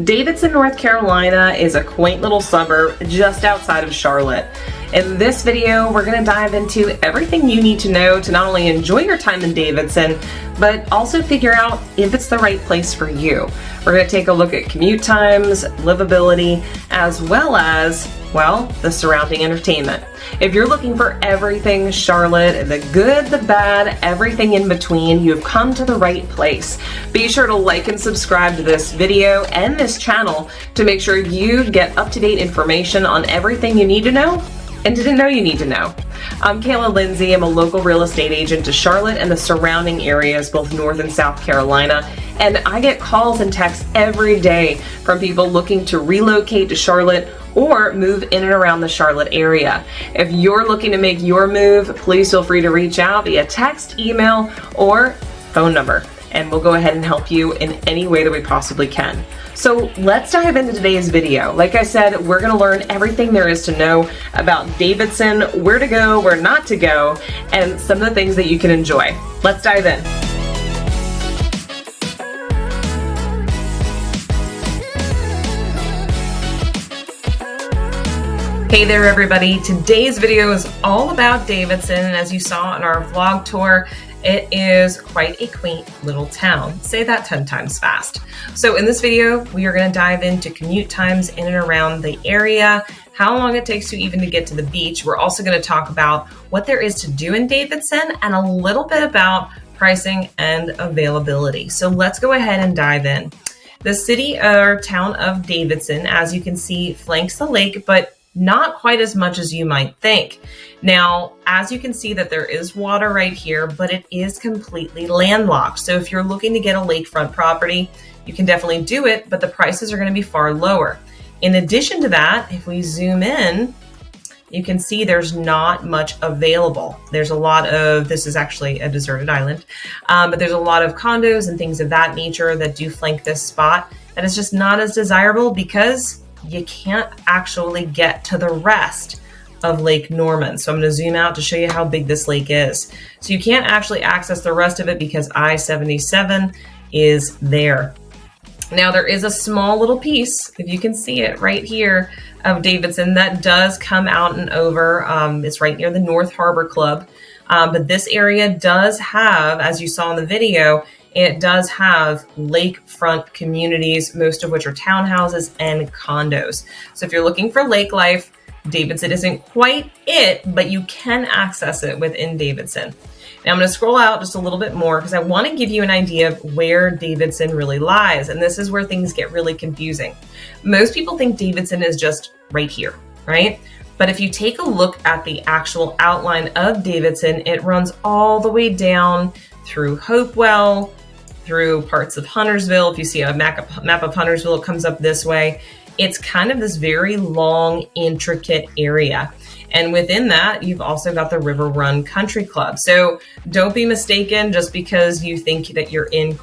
Davidson, North Carolina is a quaint little suburb just outside of Charlotte. In this video, we're going to dive into everything you need to know to not only enjoy your time in Davidson, but also figure out if it's the right place for you. We're going to take a look at commute times, livability, as well as, well, the surrounding entertainment. If you're looking for everything Charlotte, the good, the bad, everything in between, you've come to the right place. Be sure to like and subscribe to this video and this channel to make sure you get up-to-date information on everything you need to know and didn't know you need to know. I'm 𝗖𝘁 I'm a local real estate agent to Charlotte and the surrounding areas, both North and South Carolina, and I get calls and texts every day from people looking to relocate to Charlotte or move in and around the Charlotte area. If you're looking to make your move, please feel free to reach out via text, email, or phone number, and we'll go ahead and help you in any way that we possibly can. So let's dive into today's video. Like I said, we're gonna learn everything there is to know about Davidson, where to go, where not to go, and some of the things that you can enjoy. Let's dive in. Hey there everybody, today's video is all about Davidson. As you saw in our vlog tour, it is quite a quaint little town. Say that 10 times fast. So in this video, we are going to dive into commute times in and around the area, how long it takes to even to get to the beach. We're also going to talk about what there is to do in Davidson and a little bit about pricing and availability. So let's go ahead and dive in. The city or town of Davidson, as you can see, flanks the lake, but not quite as much as you might think. Now, as you can see that there is water right here, but it is completely landlocked. So if you're looking to get a lakefront property, you can definitely do it, but the prices are going to be far lower. In addition to that, if we zoom in, you can see there's not much available. There's a lot of, this is actually a deserted island, but there's a lot of condos and things of that nature that do flank this spot. That is just not as desirable because you can't actually get to the rest of Lake Norman. So I'm going to zoom out to show you how big this lake is. So you can't actually access the rest of it because I-77 is there. Now there is a small little piece, if you can see it right here, of Davidson that does come out and over. It's right near the North Harbor Club. But this area does have, as you saw in the video, it does have lakefront communities, most of which are townhouses and condos. So if you're looking for lake life, Davidson isn't quite it, but you can access it within Davidson. Now I'm going to scroll out just a little bit more because I want to give you an idea of where Davidson really lies. And this is where things get really confusing. Most people think Davidson is just right here, right? But if you take a look at the actual outline of Davidson, it runs all the way down through Hopewell, through parts of Huntersville. If you see a map of Huntersville, it comes up this way. It's kind of this very long, intricate area. And within that, you've also got the River Run Country Club. So don't be mistaken just because you think that you're in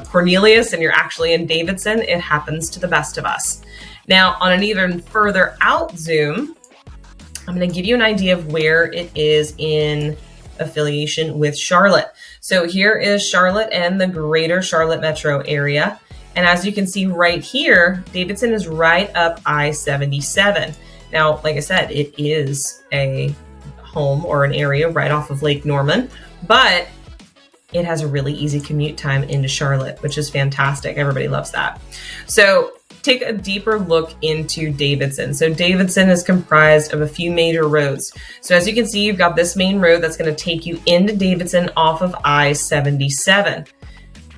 Cornelius and you're actually in Davidson. It happens to the best of us. Now, on an even further out zoom, I'm going to give you an idea of where it is in affiliation with Charlotte. So here is Charlotte and the greater Charlotte metro area. And as you can see right here, Davidson is right up I-77. Now, like I said, it is a home or an area right off of Lake Norman, but it has a really easy commute time into Charlotte, which is fantastic. Everybody loves that. So take a deeper look into Davidson. So Davidson is comprised of a few major roads. So as you can see, you've got this main road that's going to take you into Davidson off of I-77.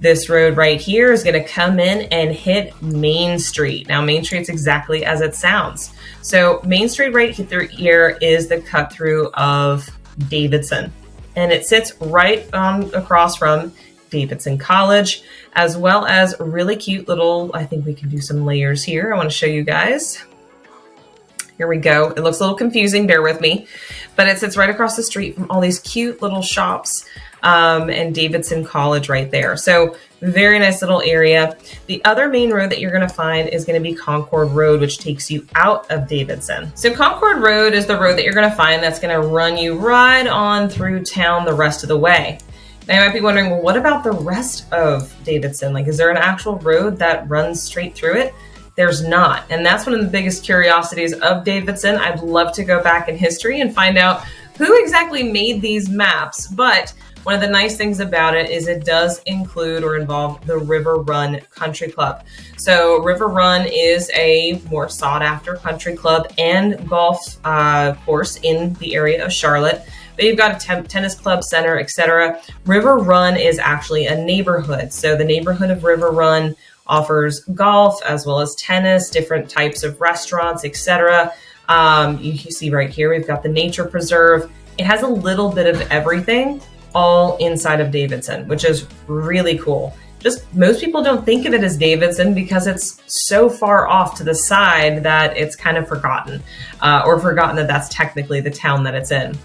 This road right here is going to come in and hit Main Street. Now, Main Street's exactly as it sounds. So Main Street right through here is the cut through of Davidson. And it sits right across from Davidson College, as well as a really cute little, I think we can do some layers here. I want to show you guys. Here we go. It looks a little confusing, bear with me, but it sits right across the street from all these cute little shops and Davidson College right there. So very nice little area. The other main road that you're going to find is going to be Concord Road, which takes you out of Davidson. So Concord Road is the road that you're going to find that's going to run you right on through town the rest of the way. Now you might be wondering, well, what about the rest of Davidson? Like, is there an actual road that runs straight through it? There's not. And that's one of the biggest curiosities of Davidson. I'd love to go back in history and find out who exactly made these maps. But one of the nice things about it is it does include or involve the River Run Country Club. So River Run is a more sought after country club and golf course in the area of Charlotte. But you've got a tennis club, center, etc. River Run is actually a neighborhood. So the neighborhood of River Run offers golf as well as tennis, different types of restaurants, etc. You see right here, we've got the nature preserve. It has a little bit of everything all inside of Davidson, which is really cool. Just most people don't think of it as Davidson because it's so far off to the side that it's kind of forgotten, or forgotten that that's technically the town that it's in.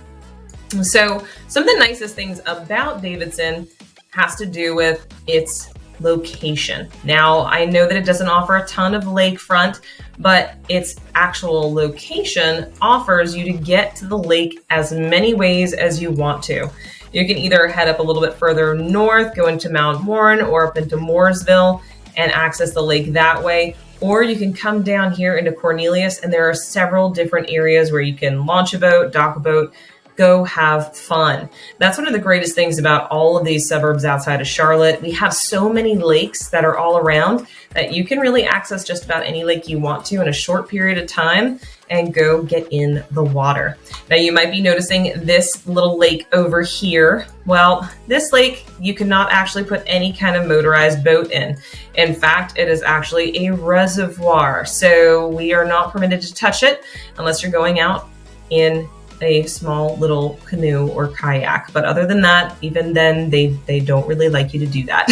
So some of the nicest things about Davidson has to do with its location. Now, I know that it doesn't offer a ton of lakefront, but its actual location offers you to get to the lake as many ways as you want to. You can either head up a little bit further north, go into Mount Warren or up into Mooresville and access the lake that way. Or you can come down here into Cornelius, and there are several different areas where you can launch a boat, dock a boat, go have fun. That's one of the greatest things about all of these suburbs outside of Charlotte. We have so many lakes that are all around that you can really access just about any lake you want to in a short period of time and go get in the water. Now you might be noticing this little lake over here. Well, this lake, you cannot actually put any kind of motorized boat in. In fact, it is actually a reservoir. So we are not permitted to touch it unless you're going out in a small little canoe or kayak. But other than that, even then, they don't really like you to do that.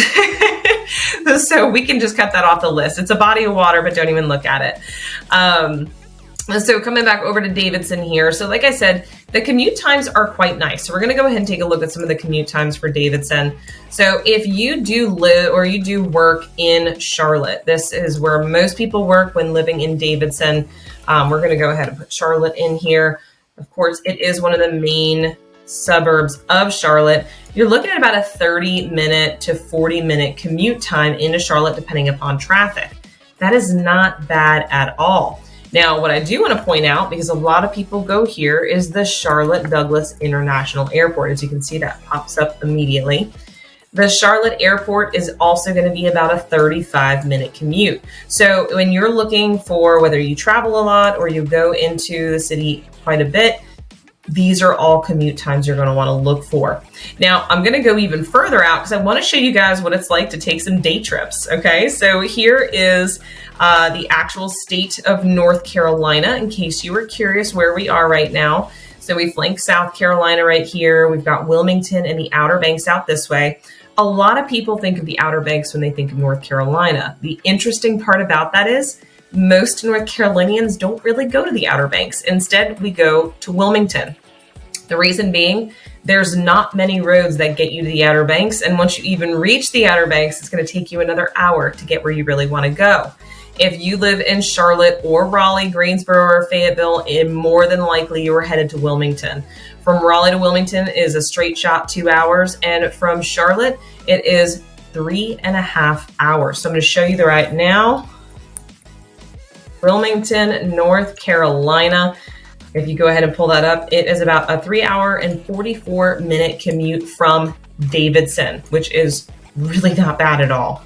So we can just cut that off the list. It's a body of water, but don't even look at it. So coming back over to Davidson here. So like I said, the commute times are quite nice. So we're going to go ahead and take a look at some of the commute times for Davidson. So if you do live or you do work in Charlotte, this is where most people work when living in Davidson. We're going to go ahead and put Charlotte in here. Of course, it is one of the main suburbs of Charlotte. You're looking at about a 30-minute to 40-minute commute time into Charlotte, depending upon traffic. That is not bad at all. Now, what I do want to point out, because a lot of people go here, is the Charlotte Douglas International Airport. As you can see, that pops up immediately. The Charlotte Airport is also going to be about a 35-minute commute. So when you're looking for whether you travel a lot or you go into the city quite a bit, these are all commute times you're going to want to look for. Now, I'm going to go even further out because I want to show you guys what it's like to take some day trips. Okay, so here is the actual state of North Carolina, in case you were curious where we are right now. So we flank South Carolina right here. We've got Wilmington and the Outer Banks out this way. A lot of people think of the Outer Banks when they think of North Carolina. The interesting part about that is most North Carolinians don't really go to the Outer Banks. Instead, we go to Wilmington. The reason being, there's not many roads that get you to the Outer Banks. And once you even reach the Outer Banks, it's going to take you another hour to get where you really want to go. If you live in Charlotte or Raleigh, Greensboro, or Fayetteville, more than likely you are headed to Wilmington. From Raleigh to Wilmington is a straight shot 2 hours. And from Charlotte, it is 3.5 hours. So I'm going to show you right now. Wilmington, North Carolina. If you go ahead and pull that up, it is about a 3 hour and 44-minute commute from Davidson, which is really not bad at all.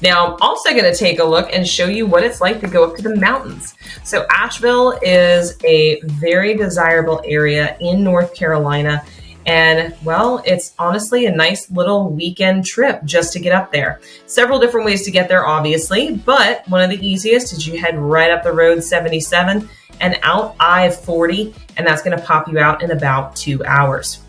Now, I'm also going to take a look and show you what it's like to go up to the mountains. So Asheville is a very desirable area in North Carolina. And well, it's honestly a nice little weekend trip just to get up there. Several different ways to get there, obviously, but one of the easiest is you head right up the road 77 and out I-40, and that's going to pop you out in about 2 hours.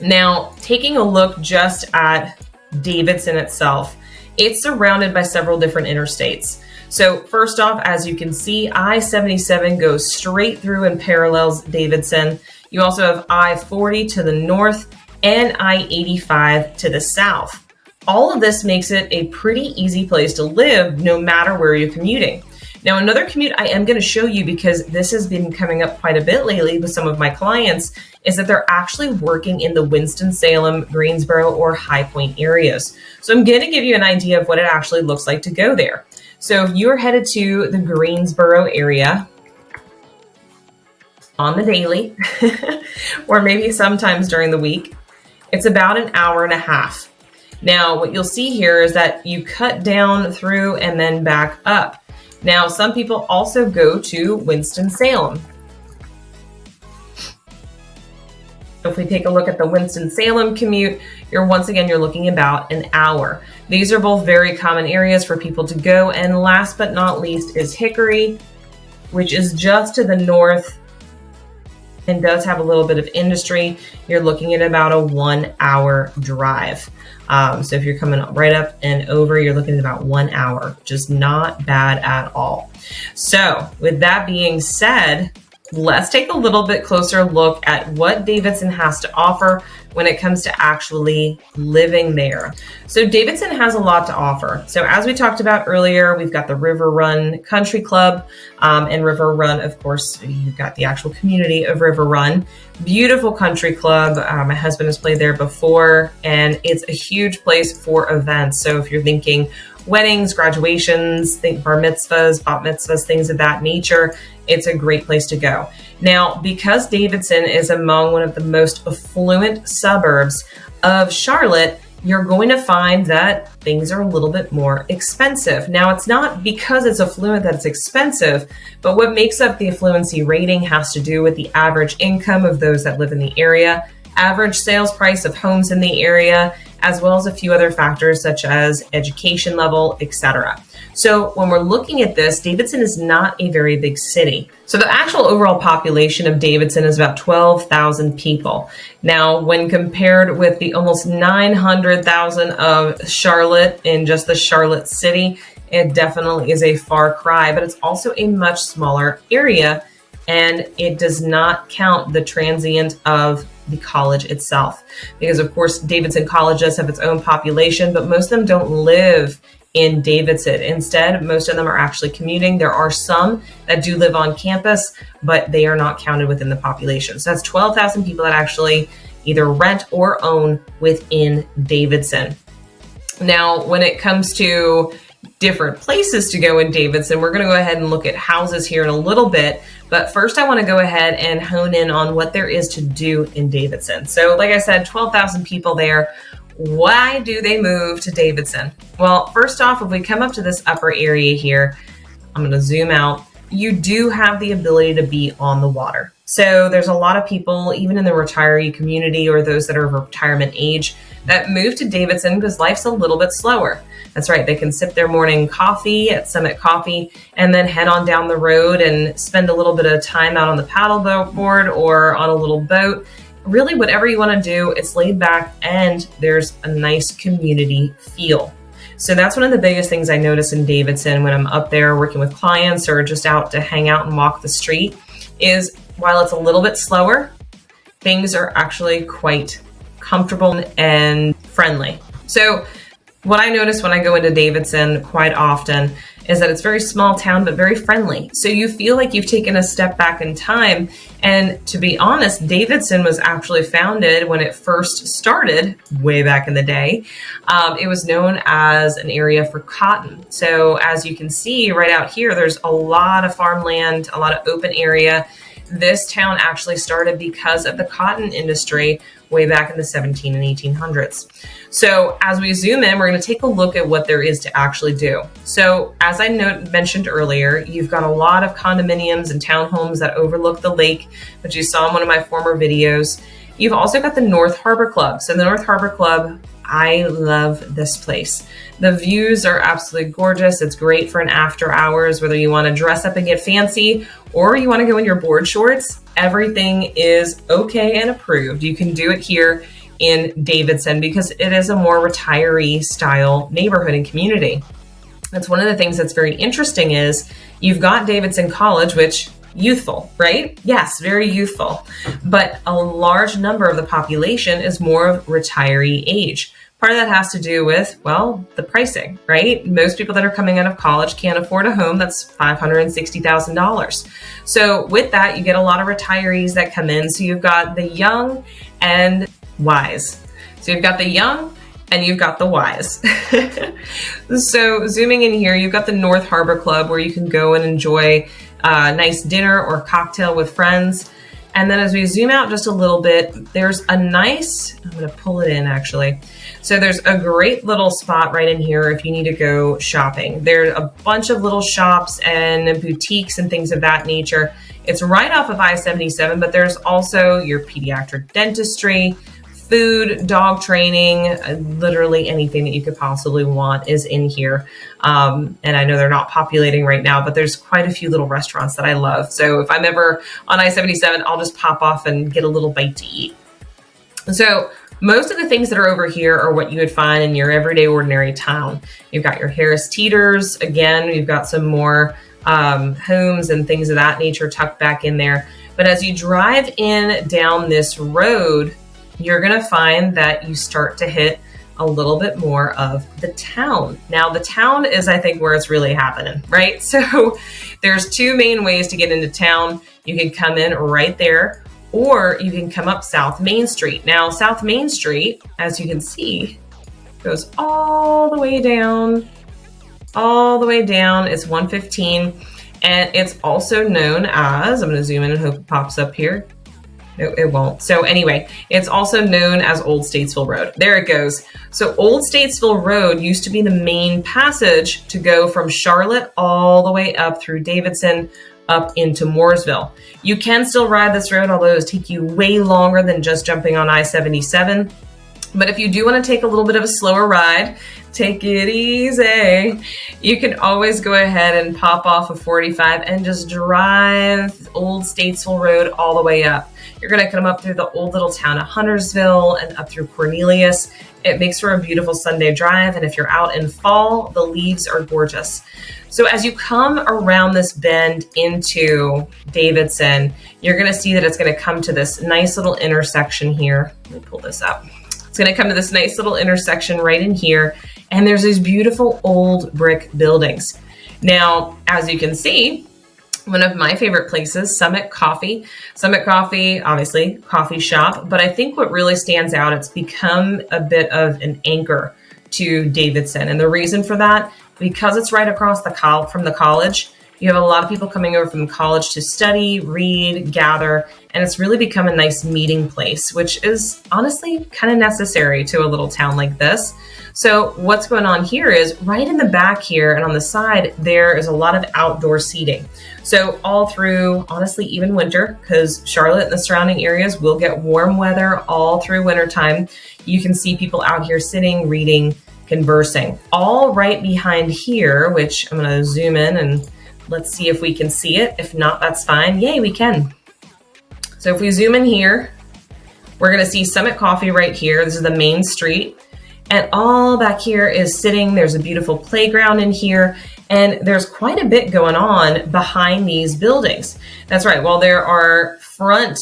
Now, taking a look just at Davidson itself, it's surrounded by several different interstates. So first off, as you can see, I-77 goes straight through and parallels Davidson. You also have I-40 to the north and I-85 to the south. All of this makes it a pretty easy place to live no matter where you're commuting. Now, another commute I am going to show you, because this has been coming up quite a bit lately with some of my clients, is that they're actually working in the Winston-Salem, Greensboro, or High Point areas. So I'm going to give you an idea of what it actually looks like to go there. So if you're headed to the Greensboro area on the daily, or maybe sometimes during the week, it's about an hour and a half. Now, what you'll see here is that you cut down through and then back up. Now, some people also go to Winston-Salem. If we take a look at the Winston-Salem commute, you're looking about an hour. These are both very common areas for people to go. And last but not least is Hickory, which is just to the north and does have a little bit of industry. You're looking at about a 1 hour drive. So if you're coming right up and over, you're looking at about 1 hour, which is not bad at all. So with that being said, let's take a little bit closer look at what Davidson has to offer when it comes to actually living there. So Davidson has a lot to offer. So as we talked about earlier, we've got the River Run Country Club, and River Run, of course, you've got the actual community of River Run. Beautiful country club. My husband has played there before, and it's a huge place for events. So if you're thinking weddings, graduations, think bar mitzvahs, bat mitzvahs, things of that nature, it's a great place to go. Now, because Davidson is among one of the most affluent suburbs of Charlotte, you're going to find that things are a little bit more expensive. Now, it's not because it's affluent that it's expensive, but what makes up the affluency rating has to do with the average income of those that live in the area, average sales price of homes in the area, as well as a few other factors such as education level, etc. So when we're looking at this, Davidson is not a very big city. So the actual overall population of Davidson is about 12,000 people. Now, when compared with the almost 900,000 of Charlotte in just the Charlotte city, it definitely is a far cry, but it's also a much smaller area, and it does not count the transient of the college itself. Because of course, Davidson College does have its own population, but most of them don't live in Davidson. Instead, most of them are actually commuting. There are some that do live on campus, but they are not counted within the population. So that's 12,000 people that actually either rent or own within Davidson. Now, when it comes to different places to go in Davidson, we're going to go ahead and look at houses here in a little bit. But first, I want to go ahead and hone in on what there is to do in Davidson. So like I said, 12,000 people there. Why do they move to Davidson? Well, first off, if we come up to this upper area here, I'm going to zoom out. You do have the ability to be on the water. So there's a lot of people, even in the retiree community or those that are of retirement age, that move to Davidson because life's a little bit slower. That's right. They can sip their morning coffee at Summit Coffee and then head on down the road and spend a little bit of time out on the paddle board or on a little boat. Really, whatever you want to do, it's laid back and there's a nice community feel. So that's one of the biggest things I notice in Davidson when I'm up there working with clients or just out to hang out and walk the street is while it's a little bit slower, things are actually quite comfortable and friendly. So what I notice when I go into Davidson quite often is that it's a very small town, but very friendly. So you feel like you've taken a step back in time. And to be honest, Davidson was actually founded when it first started way back in the day. It was known as an area for cotton. So as you can see right out here, there's a lot of farmland, a lot of open area. This town actually started because of the cotton industry way back in the 17 and 1800s. So as we zoom in, we're going to take a look at what there is to actually do. So as I mentioned earlier, you've got a lot of condominiums and townhomes that overlook the lake, which you saw in one of my former videos. You've also got the North Harbor Club. So the North Harbor Club, I love this place. The views are absolutely gorgeous. It's great for an after hours, whether you want to dress up and get fancy or you want to go in your board shorts. Everything is okay and approved. You can do it here in Davidson because it is a more retiree style neighborhood and community. That's one of the things that's very interesting is you've got Davidson College, which youthful, right? Yes, very youthful. But a large number of the population is more of retiree age. Part of that has to do with, well, the pricing, right? Most people that are coming out of college can't afford a home that's $560,000. So with that, you get a lot of retirees that come in. So you've got the young and wise. So you've got the young and you've got the Y's. So zooming in here, you've got the North Harbor Club where you can go and enjoy a nice dinner or cocktail with friends. And then as we zoom out just a little bit, there's a nice, I'm going to pull it in actually. So there's a great little spot right in here if you need to go shopping. There's a bunch of little shops and boutiques and things of that nature. It's right off of I-77, but there's also your pediatric dentistry, food, dog training, literally anything that you could possibly want is in here. And I know they're not populating right now, but there's quite a few little restaurants that I love. So if I'm ever on I-77, I'll just pop off and get a little bite to eat. So most of the things that are over here are what you would find in your everyday ordinary town. You've got your Harris Teeters. Again, we've got some more homes and things of that nature tucked back in there. But as you drive in down this road, you're going to find that you start to hit a little bit more of the town. Now, the town is, I think, where it's really happening, right? So there's two main ways to get into town. You can come in right there, or you can come up South Main Street. Now, South Main Street, as you can see, goes all the way down, It's 115, and it's also known as, I'm going to zoom in and hope it pops up here. No, it won't. So anyway, it's also known as Old Statesville Road. There it goes. So Old Statesville Road used to be the main passage to go from Charlotte all the way up through Davidson up into Mooresville. You can still ride this road, although it'll take you way longer than just jumping on I-77. But if you do want to take a little bit of a slower ride, take it easy. You can always go ahead and pop off of 45 and just drive Old Statesville Road all the way up. You're going to come up through the old little town of Huntersville and up through Cornelius. It makes for a beautiful Sunday drive. And if you're out in fall, the leaves are gorgeous. So as you come around this bend into Davidson, you're going to see that it's going to come to this nice little intersection here. Let me pull this up. It's going to come to this nice little intersection right in here. And there's these beautiful old brick buildings. Now, as you can see, one of my favorite places, Summit Coffee. Summit Coffee, obviously, coffee shop. But I think what really stands out, it's become a bit of an anchor to Davidson. And the reason for that, because it's right across from the college, you have a lot of people coming over from college to study, read, gather, and it's really become a nice meeting place, which is honestly kind of necessary to a little town like this. So what's going on here is right in the back here and on the side, there is a lot of outdoor seating. So all through, honestly, even winter, because Charlotte and the surrounding areas will get warm weather all through wintertime. You can see people out here sitting, reading, conversing. All right behind here, which I'm going to zoom in and let's see if we can see it. If not, that's fine. Yay, we can. So if we zoom in here, we're going to see Summit Coffee right here. This is the main street. And all back here is sitting. There's a beautiful playground in here. And there's quite a bit going on behind these buildings. That's right. While there are front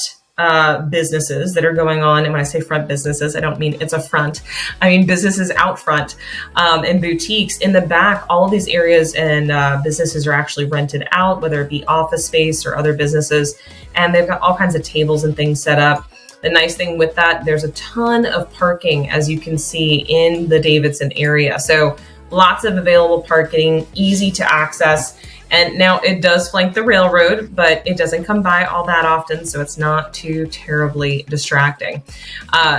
businesses that are going on, and when I say front businesses, I don't mean it's a front. I mean businesses out front and boutiques. In the back, all of these areas and businesses are actually rented out, whether it be office space or other businesses. And they've got all kinds of tables and things set up. The nice thing with that, there's a ton of parking, as you can see, in the Davidson area. So lots of available parking, easy to access. And now it does flank the railroad, but it doesn't come by all that often, so it's not too terribly distracting.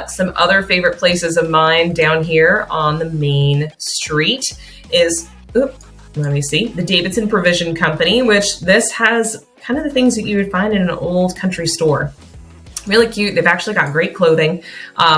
Some other favorite places of mine down here on the main street is, let me see, the Davidson Provision Company, which this has kind of the things that you would find in an old country store. Really cute. They've actually got great clothing,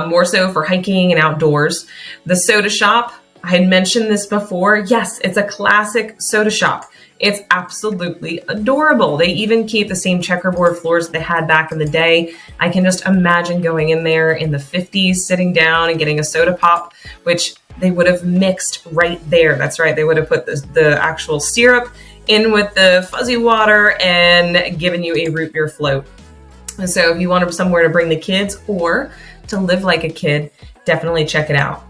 more so for hiking and outdoors. The soda shop, I had mentioned this before. Yes, it's a classic soda shop. It's absolutely adorable. They even keep the same checkerboard floors that they had back in the day. I can just imagine going in there in the 50s, sitting down and getting a soda pop, which they would have mixed right there. That's right. They would have put the actual syrup in with the fuzzy water and given you a root beer float. And so if you want somewhere to bring the kids or to live like a kid, definitely check it out.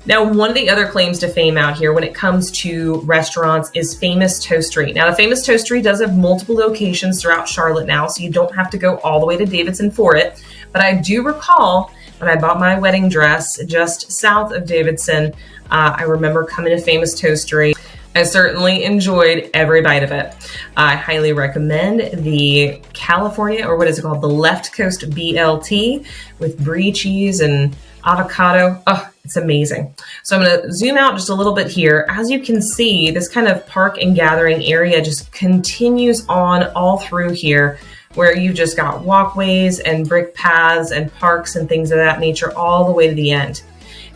Now, one of the other claims to fame out here when it comes to restaurants is Famous Toastery. Now, the Famous Toastery does have multiple locations throughout Charlotte now, so you don't have to go all the way to Davidson for it. But I do recall when I bought my wedding dress just south of Davidson. I remember coming to Famous Toastery. I certainly enjoyed every bite of it. I highly recommend the California, or what is it called? The Left Coast BLT with brie cheese and avocado. Oh, it's amazing. So I'm going to zoom out just a little bit here. As you can see, this kind of park and gathering area just continues on all through here, where you've just got walkways and brick paths and parks and things of that nature all the way to the end.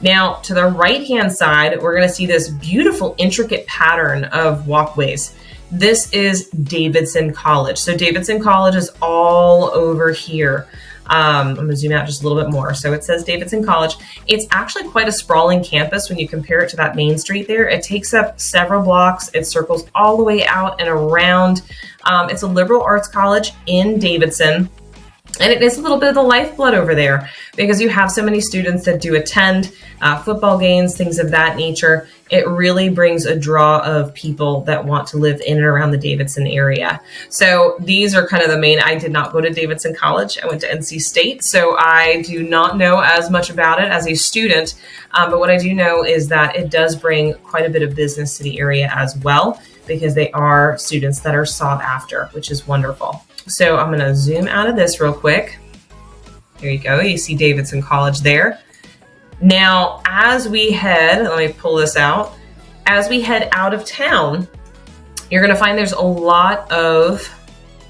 Now, to the right-hand side, we're going to see this beautiful, intricate pattern of walkways. This is Davidson College. So Davidson College is all over here. I'm going to zoom out just a little bit more. So it says Davidson College. It's actually quite a sprawling campus when you compare it to that main street there. It takes up several blocks. It circles all the way out and around. It's a liberal arts college in Davidson. And it is a little bit of the lifeblood over there because you have so many students that do attend football games, things of that nature. It really brings a draw of people that want to live in and around the Davidson area. So these are kind of the main. I did not go to Davidson College. I went to NC State, so I do not know as much about it as a student. But what I do know is that it does bring quite a bit of business to the area as well, because they are students that are sought after, which is wonderful. So I'm going to zoom out of this real quick. There you go. You see Davidson College there. Now, as we head, let me pull this out. As we head out of town, you're going to find there's a lot of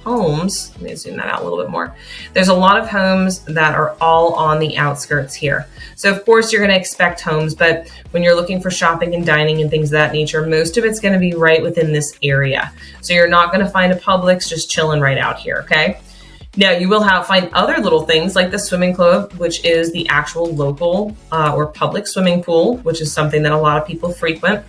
homes. Let me zoom that out a little bit more. There's a lot of homes that are all on the outskirts here. So of course you're going to expect homes, but when you're looking for shopping and dining and things of that nature, most of it's going to be right within this area. So you're not going to find a Publix just chilling right out here, okay? Now you will find other little things like the swimming club, which is the actual local or public swimming pool, which is something that a lot of people frequent.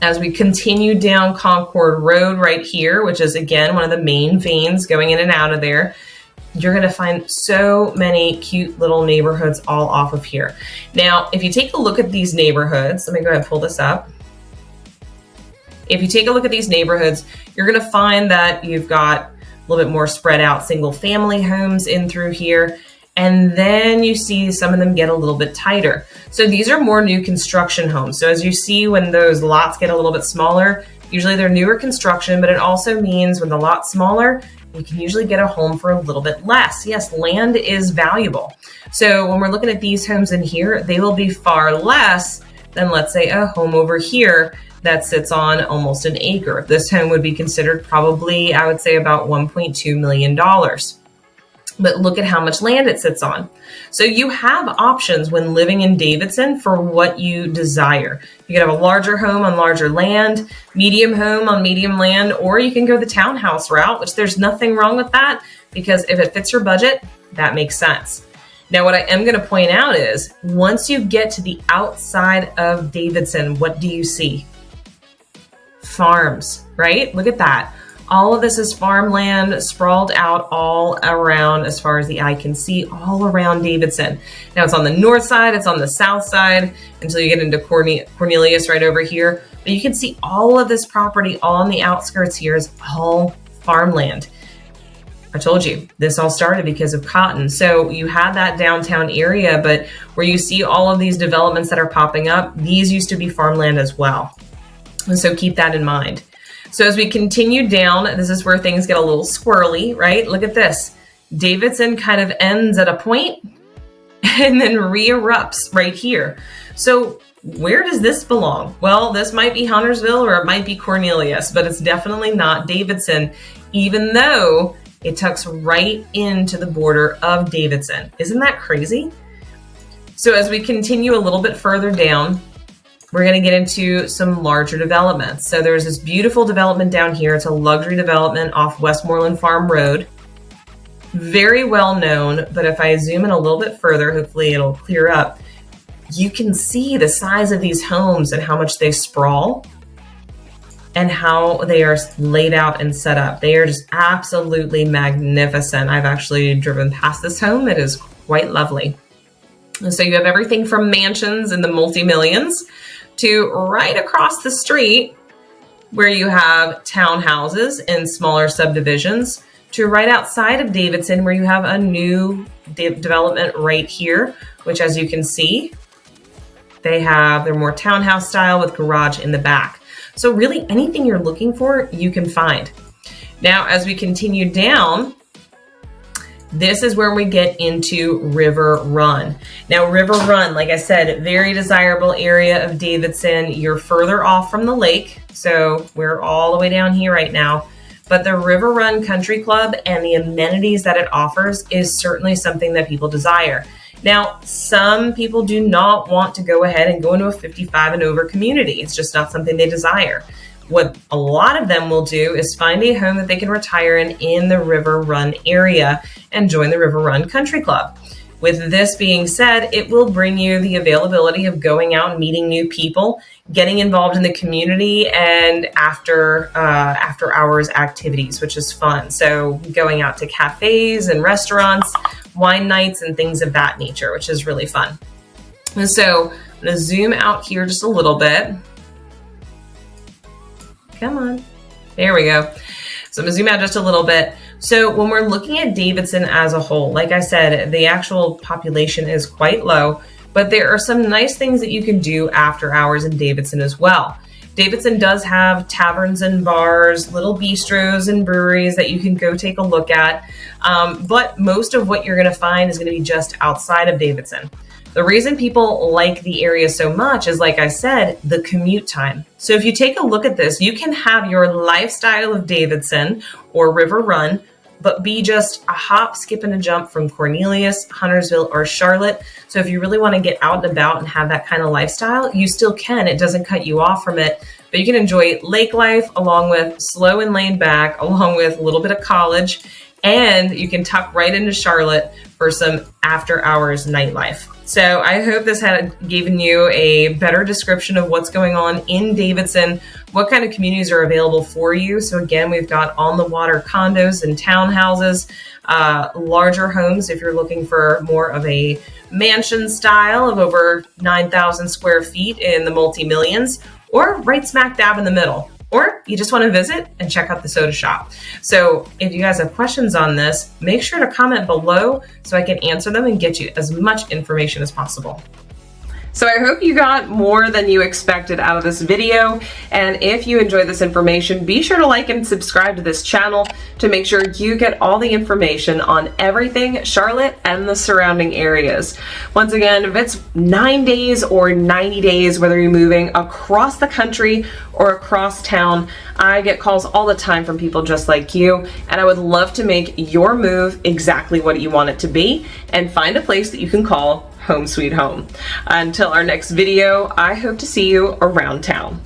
As we continue down Concord Road right here, which is again one of the main veins going in and out of there, you're going to find so many cute little neighborhoods all off of here. Now, if you take a look at these neighborhoods, let me go ahead and pull this up. If you take a look at these neighborhoods, you're going to find that you've got a little bit more spread out single family homes in through here. And then you see some of them get a little bit tighter. So these are more new construction homes. So as you see, when those lots get a little bit smaller, usually they're newer construction, but it also means when the lot's smaller, you can usually get a home for a little bit less. Yes, land is valuable. So when we're looking at these homes in here, they will be far less than, let's say, a home over here that sits on almost an acre. This home would be considered probably, I would say, about $1.2 million. But look at how much land it sits on. So you have options when living in Davidson for what you desire. You can have a larger home on larger land, medium home on medium land, or you can go the townhouse route, which there's nothing wrong with that, because if it fits your budget, that makes sense. Now, what I am going to point out is once you get to the outside of Davidson, what do you see? Farms, right? Look at that. All of this is farmland sprawled out all around as far as the eye can see, all around Davidson. Now it's on the north side, it's on the south side until you get into Cornelius right over here. But you can see all of this property all on the outskirts here is all farmland. I told you, this all started because of cotton. So you had that downtown area, but where you see all of these developments that are popping up, these used to be farmland as well. And so keep that in mind. So as we continue down, this is where things get a little squirrely, right? Look at this. Davidson kind of ends at a point and then re-erupts right here. So where does this belong? Well, this might be Huntersville or it might be Cornelius, but it's definitely not Davidson, even though it tucks right into the border of Davidson. Isn't that crazy? So as we continue a little bit further down, we're going to get into some larger developments. So there's this beautiful development down here. It's a luxury development off Westmoreland Farm Road. Very well known, but if I zoom in a little bit further, hopefully it'll clear up. You can see the size of these homes and how much they sprawl and how they are laid out and set up. They are just absolutely magnificent. I've actually driven past this home. It is quite lovely. And so you have everything from mansions in the multi-millions to right across the street where you have townhouses in smaller subdivisions to right outside of Davidson, where you have a new development right here, which, as you can see, they're more townhouse style with garage in the back. So really anything you're looking for, you can find. Now, as we continue down, this is where we get into River Run. Now, River Run, like I said, very desirable area of Davidson. You're further off from the lake, so we're all the way down here right now. But the River Run Country Club and the amenities that it offers is certainly something that people desire. Now, some people do not want to go ahead and go into a 55 and over community. It's just not something they desire. What a lot of them will do is find a home that they can retire in the River Run area and join the River Run Country Club. With this being said, it will bring you the availability of going out and meeting new people, getting involved in the community, and after hours activities, which is fun. So going out to cafes and restaurants, wine nights, and things of that nature, which is really fun. And so I'm going to zoom out here just a little bit. Come on. There we go. So I'm going to zoom out just a little bit. So when we're looking at Davidson as a whole, like I said, the actual population is quite low, but there are some nice things that you can do after hours in Davidson as well. Davidson does have taverns and bars, little bistros and breweries that you can go take a look at. But most of what you're going to find is going to be just outside of Davidson. The reason people like the area so much is, like I said, the commute time. So if you take a look at this, you can have your lifestyle of Davidson or River Run, but be just a hop, skip, and a jump from Cornelius, Huntersville, or Charlotte. So if you really want to get out and about and have that kind of lifestyle, you still can. It doesn't cut you off from it, but you can enjoy lake life along with slow and laid back, along with a little bit of college, and you can tuck right into Charlotte for some after hours nightlife. So I hope this had given you a better description of what's going on in Davidson, what kind of communities are available for you. So again, we've got on the water condos and townhouses, larger homes if you're looking for more of a mansion style of over 9,000 square feet in the multi-millions, or right smack dab in the middle. Or you just want to visit and check out the soda shop. So if you guys have questions on this, make sure to comment below so I can answer them and get you as much information as possible. So I hope you got more than you expected out of this video. And if you enjoyed this information, be sure to like and subscribe to this channel to make sure you get all the information on everything Charlotte and the surrounding areas. Once again, if it's 9 days or 90 days, whether you're moving across the country or across town, I get calls all the time from people just like you, and I would love to make your move exactly what you want it to be and find a place that you can call home sweet home. Until our next video, I hope to see you around town.